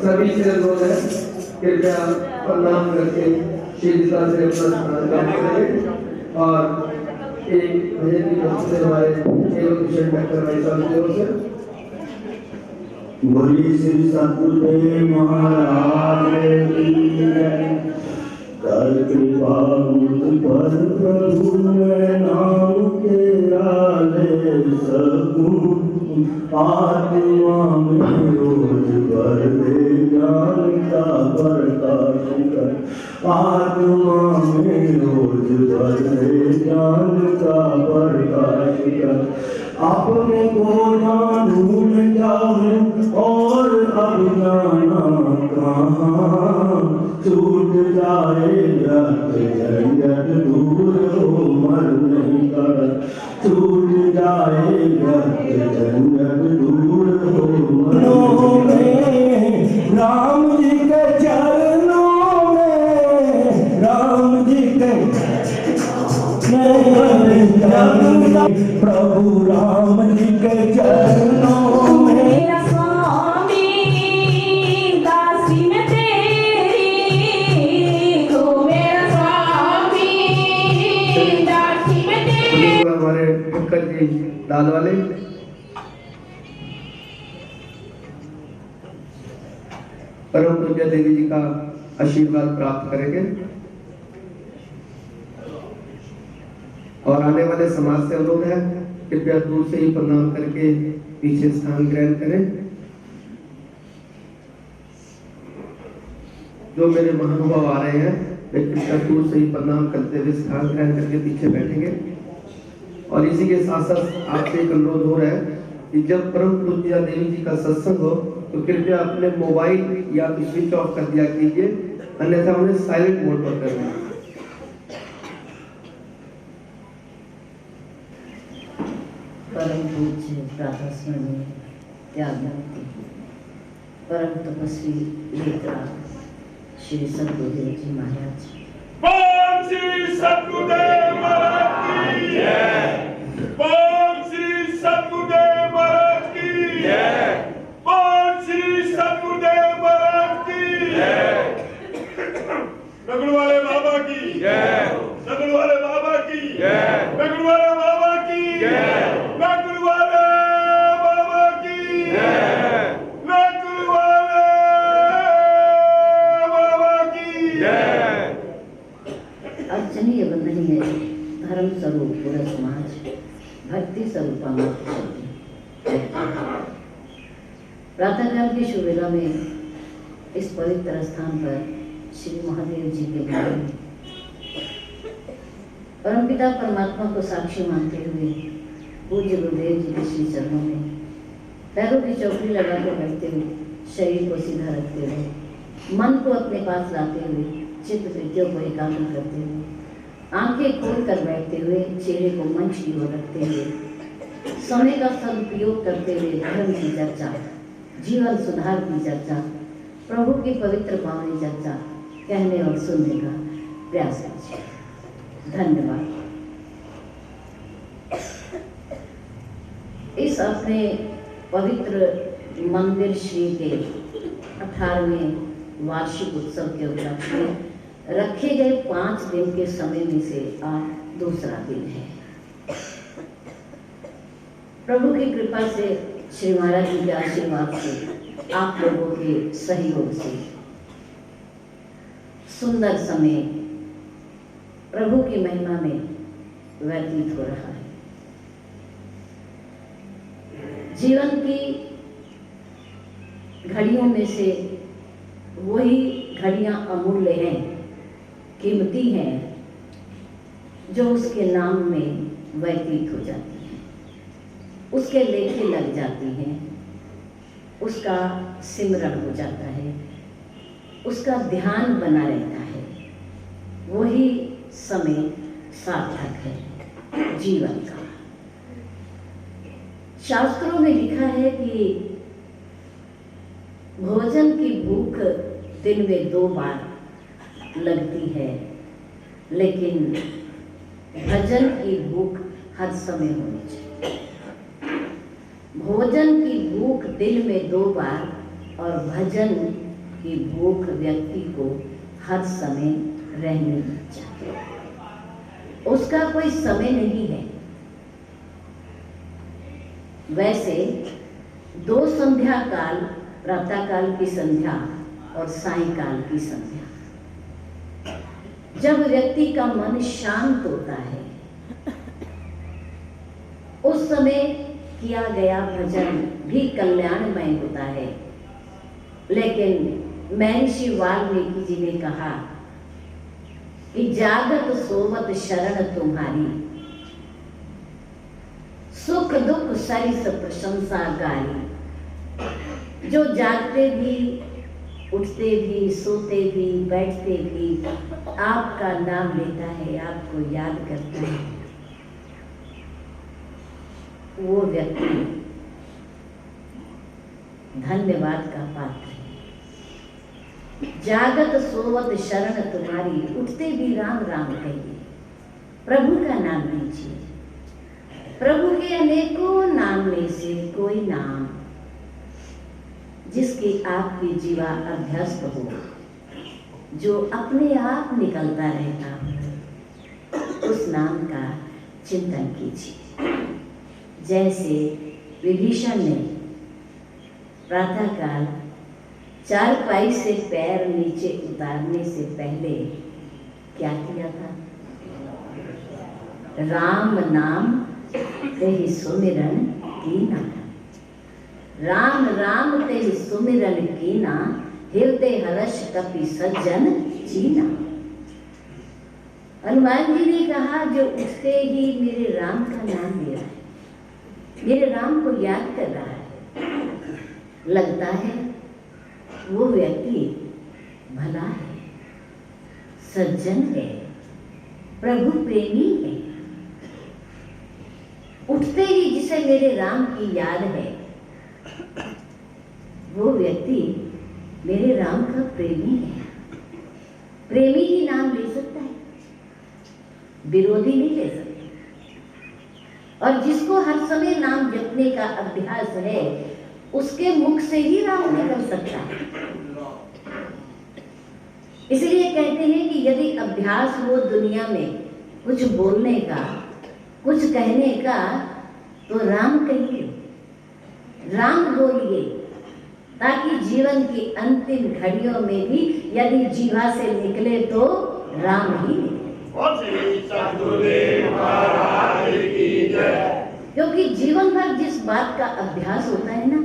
सभी से अनुरोध है कृपया प्रणाम करके शीघ्रता से अपना स्नान करें और एक भजन की तरफ से हमारे एवं डॉक्टर भाई साहब की ओर से बोली श्री सतगुरुदेव महाराज की जय। कर कृपा मुझ पर प्रभु मैं नाम तेरा ले सकूं, आत्मा में रोज भर दे ज्ञान का प्रकाश कर, आत्मा में रोज भर दे ज्ञान का प्रकाश कर। अपने को जानूं मैं जाऊं और अब जाना कहाँ, छूट जाएगा झंझट दूर हो मर नहीं कर, छूट जाएगा झंझट दूर हो मर में। राम जी के चरणों में, राम जी के प्रभु राम जी के चरणों में। मेरा स्वामी दासी में तेरी, तो मेरा स्वामी दासी में तेरी। हमारे पंकज जी दाल वाले परम पूज्य देवी जी का आशीर्वाद प्राप्त करेंगे और आने वाले समाज से अनुरोध है कृपया दूर से ही प्रणाम करके पीछे स्थान ग्रहण करें। जो मेरे महानुभाव आ रहे हैं वे कृपया दूर से ही प्रणाम करते हुए स्थान ग्रहण करके पीछे बैठेंगे। और इसी के साथ साथ आपसे एक अनुरोध हो रहा है कि जब परम पूज्य देवी जी का सत्संग हो तो कृपया अपने मोबाइल या तो स्विच ऑफ कर दिया कीजिए, अन्यथा उन्हें साइलेंट मोड पर कर दें। परम पूज्य प्रातः स्मरणीय त्यागमूर्ति परम तपस्वी लेखराज श्री सद्गुरुदेव जी महाराज। बोल श्री सद्गुरुदेव महाराज की जय। बोल श्री सद्गुरुदेव महाराज की जय। बोल श्री सद्गुरुदेव महाराज की जय। नगड़ वाले बाबा की जय। नगड़ वाले बाबा की जय। नगड़ वाले बाबा की जय। नगड़ वाले बाबा की जय। नगड़ वाले बाबा की जय। अर्चनीय वंदनीय धर्म स्वरूप पूरा समाज भक्ति स्वरूपा प्रातःकाल की शुभ वेला में इस पवित्र स्थान पर श्री महादेव जी के मंदिर परमपिता परमात्मा को साक्षी मानते हुए पूज्य गुरुदेव जी के श्री चरणों में पैरों की चौकड़ी लगाकर बैठते हुए शरीर को सीधा रखते हुए मन को अपने पास लाते हुए चित्त वृत्तियों को एकाग्र करते हुए आंखें खोल कर बैठते हुए चेहरे को मंच की ओर रखते हुए समय का सदुपयोग करते हुए धर्म की चर्चा, जीवन सुधार की चर्चा, प्रभु की पवित्र पावनी चर्चा कहने और सुनने का प्रयास कीजिए। धन्यवाद। इस अपने पवित्र मंदिर श्री के 18वें वार्षिक उत्सव के उपलक्ष्य में रखे गए 5 दिन के समय में से आज दूसरा दिन है। प्रभु की कृपा से, श्री महाराज जी के आशीर्वाद से, आप लोगों के सहयोग से सुंदर समय प्रभु की महिमा में व्यतीत हो रहा है। जीवन की घड़ियों में से वही घड़ियां अमूल्य हैं, कीमती हैं, जो उसके नाम में व्यतीत हो जाती हैं, उसके लेखे लग जाती हैं, उसका सिमरण हो जाता है, उसका ध्यान बना रहता है। वही समय सार्थक है जीवन का। शास्त्रों में लिखा है कि भोजन की भूख दिन में 2 बार लगती है, लेकिन भजन की भूख हर समय होनी चाहिए। भोजन की भूख दिन में 2 बार और भजन की भूख व्यक्ति को हर समय रहनी चाहिए। उसका कोई समय नहीं है। वैसे 2 संध्या काल, प्रातः काल की संध्या और सायंकाल की संध्या, जब व्यक्ति का मन शांत होता है, उस समय किया गया भजन भी कल्याणमय होता है। लेकिन महर्षि वाल्मीकि जी ने कहा कि जागत सोवत शरण तुम्हारी, सुख दुख सरिस प्रशंसा गारी। जो जागते भी, उठते भी, सोते भी, बैठते भी आपका नाम लेता है, आपको याद करता है, वो व्यक्ति धन्यवाद का पात्र है। जागत सोवत शरण तुम्हारी, उठते भी राम राम कहिए, प्रभु का नाम लीजिए। प्रभु के अनेकों नाम में से कोई नाम जिसकी आपकी जीवा अभ्यस्त हो, जो अपने आप निकलता रहता हो, उस नाम का चिंतन कीजिए। जैसे विभीषण ने प्रातःकाल चारपाई से पैर नीचे उतारने से पहले क्या किया था? राम नाम तेहि सुमिरन कीना, राम राम तेहि सुमिरन कीना, हृदय हर्ष कपि सज्जन चीना। हनुमान जी ने कहा, जो उठते ही मेरे राम का नाम ले रहा है, मेरे राम को याद कर रहा है, लगता है वो व्यक्ति भला है, सज्जन है, प्रभु प्रेमी है। उठते ही जिसे मेरे राम की याद है, वो व्यक्ति मेरे राम का प्रेमी है। प्रेमी ही नाम ले सकता है, विरोधी नहीं ले सकता। और जिसको हर समय नाम जपने का अभ्यास है, उसके मुख से ही राम निकल सकता है। इसलिए कहते हैं कि यदि अभ्यास हो दुनिया में कुछ बोलने का, कुछ कहने का, तो राम कहिए, राम बोलिए, ताकि जीवन की अंतिम घड़ियों में भी यदि जीवा से निकले तो राम ही निकले। क्योंकि जीवन भर जिस बात का अभ्यास होता है ना,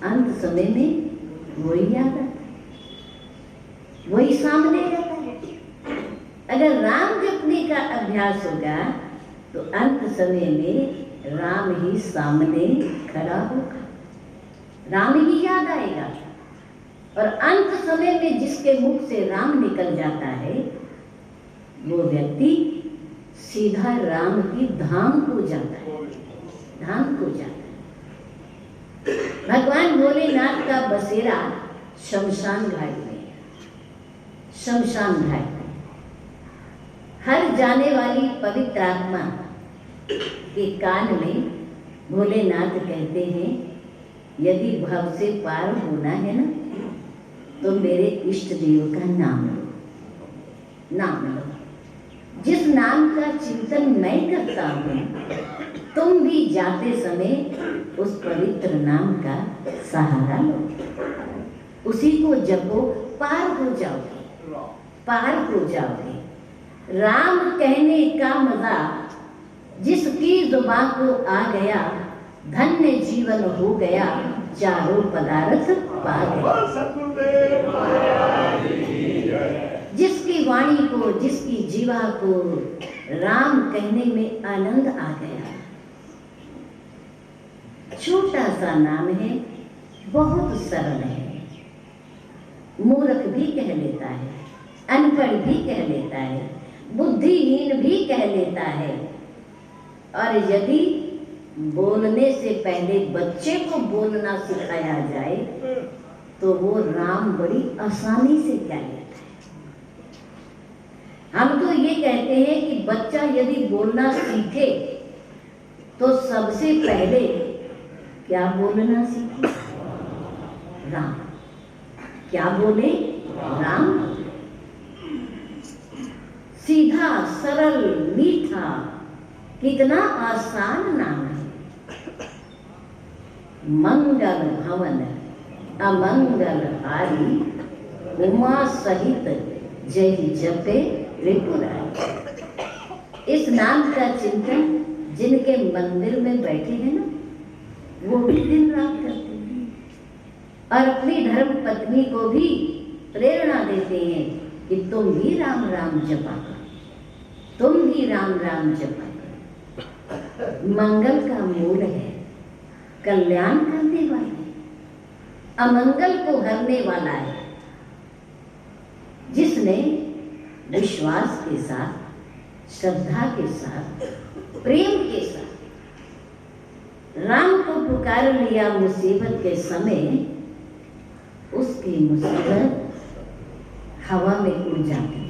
अंत समय में वही याद आता है, वही सामने रहता है। अगर राम जपने का अभ्यास होगा तो अंत समय में राम ही सामने खड़ा होगा, राम ही याद आएगा। और अंत समय में जिसके मुख से राम निकल जाता है, वो व्यक्ति सीधा राम की धाम को जाता है, धाम को जाता है। भगवान भोलेनाथ का बसेरा शमशान घाट में, शमशान घाट में हर जाने वाली पवित्र आत्मा के कान में भोलेनाथ कहते हैं यदि भव से पार होना है ना तो मेरे इष्ट देव का नाम लो, नाम लो। जिस नाम का चिंतन मैं करता हूँ तुम भी जाते समय उस पवित्र नाम का सहारा लो, उसी को जपो, पार हो जाओगे, पार हो जाओगे। राम कहने का मजा जिसकी जुबान को आ गया, धन्य जीवन हो गया, चारों पदार्थ पा गया। जिसकी वाणी को, जिसकी जीवा को राम कहने में आनंद आ गया। छोटा सा नाम है, बहुत सरल है, मूर्ख भी कह लेता है, अनपढ़ भी कह लेता है, बुद्धिहीन भी कह लेता है। और यदि बोलने से पहले बच्चे को बोलना सिखाया जाए तो वो राम बड़ी आसानी से कह लेता है। हम तो ये कहते हैं कि बच्चा यदि बोलना सीखे तो सबसे पहले क्या बोलना सीखे? राम। क्या बोले? राम। सीधा, सरल, मीठा, कितना आसान नाम है। मंगल भवन अमंगल हारी, उमा सहित जय जपे रिपुरारी। इस नाम का चिंतन जिनके मंदिर में बैठे हैं ना, वो भी दिन रात करते हैं और अपनी धर्म पत्नी को भी प्रेरणा देते हैं कि तुम भी राम राम जपा करो, तुम भी राम राम जपा करो। मंगल का मूल है, कल्याण करने वाला है, अमंगल को हरने वाला है। जिसने विश्वास के साथ, श्रद्धा के साथ, प्रेम के साथ राम को पुकार लिया मुसीबत के समय, उसकी मुसीबत हवा में उड़ जाती है।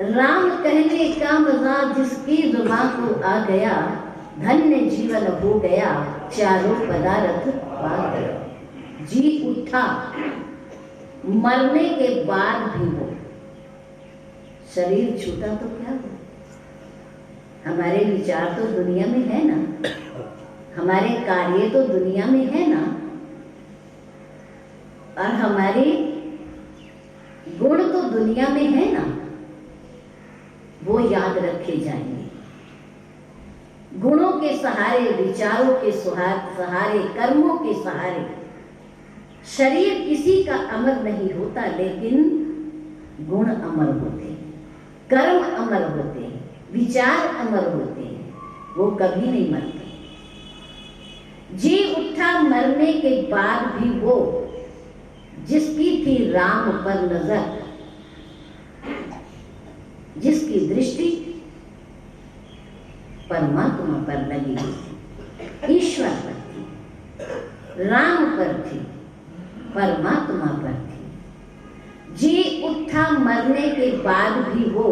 राम कहने का मजा जिसकी जुबान को आ गया, धन्य जीवन हो गया, चारों पदार्थ पा गया। जी उठा, मरने के बाद भी वो शरीर छूटा तो क्या हो? हमारे विचार तो दुनिया में है ना, हमारे कार्य तो दुनिया में है ना, और हमारे गुण तो दुनिया में है ना, वो याद रखे जाएंगे। गुणों के सहारे, विचारों के सहारे, कर्मों के सहारे शरीर किसी का अमर नहीं होता, लेकिन गुण अमर होते हैं, कर्म अमर होते हैं, विचार अमर होते हैं, वो कभी नहीं मरते। जी उठा मरने के बाद भी वो, जिसकी थी राम पर नजर, जिसकी दृष्टि परमात्मा पर लगी हुई, ईश्वर पर थी, राम पर थी, परमात्मा पर थी। जी उठा मरने के बाद भी वो,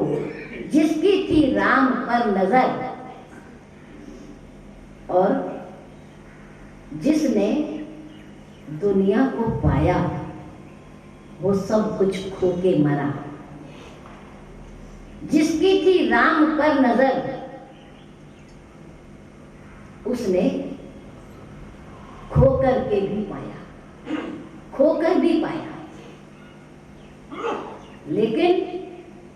जिसकी थी राम पर नजर, और जिसने दुनिया को पाया, वो सब कुछ खो के मरा। जिसकी थी राम पर नजर, उसने खोकर के भी पाया, खोकर भी पाया। लेकिन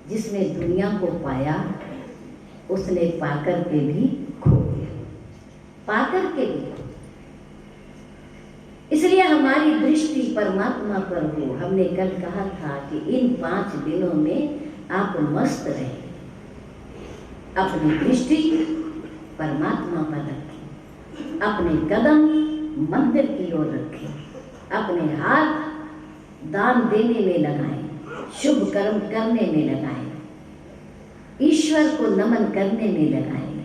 जिसने दुनिया को पाया, उसने पाकर के भी खो दिया, पाकर के भी खो। इसलिए हमारी दृष्टि परमात्मा पर हो। हमने कल कहा था कि इन 5 दिनों में आप मस्त रहें, अपनी दृष्टि परमात्मा पर रखें, अपने कदम मंदिर की ओर रखें, अपने हाथ दान देने में लगाएं, शुभ कर्म करने में लगाएं, ईश्वर को नमन करने में लगाएं,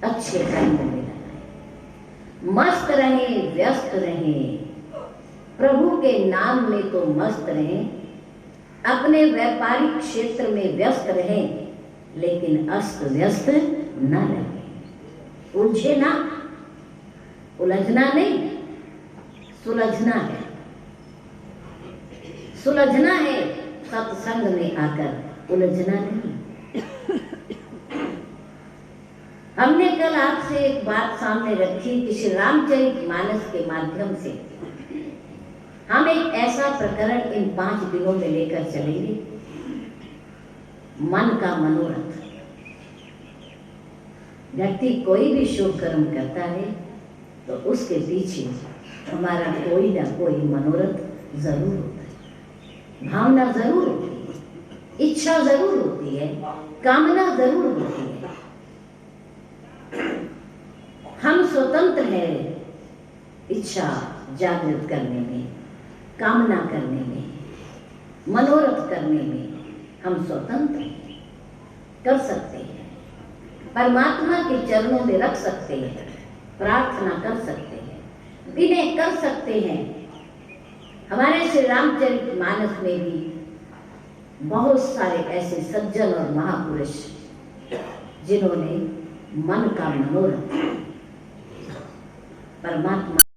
अच्छे कर्म में लगाएं। मस्त रहें, व्यस्त रहें, प्रभु के नाम में तो मस्त रहें, अपने व्यापारिक क्षेत्र में व्यस्त रहें, लेकिन अस्त व्यस्त न रहें। उलझे ना, उलझना नहीं, सुलझना है। सुलझना है सत्संग में आकर, उलझना नहीं। हमने कल आपसे एक बात सामने रखी कि श्री रामचरितमानस के माध्यम से हम एक ऐसा प्रकरण इन 5 दिनों में लेकर चलेंगे, मन का मनोरथ। व्यक्ति कोई भी शुभ कर्म करता है तो उसके पीछे हमारा कोई ना कोई मनोरथ जरूर होता है, भावना जरूर होती है, इच्छा जरूर होती है, कामना जरूर होती है। हम स्वतंत्र हैं इच्छा जागृत करने में, कामना करने में, मनोरथ करने में। हम स्वतंत्र हैं, कर सकते हैं, परमात्मा के चरणों में रख सकते हैं, प्रार्थना कर सकते हैं, विनय कर सकते हैं। हमारे श्री रामचरितमानस में भी बहुत सारे ऐसे सज्जन और महापुरुष जिन्होंने मन का मनोरथ परमात्मा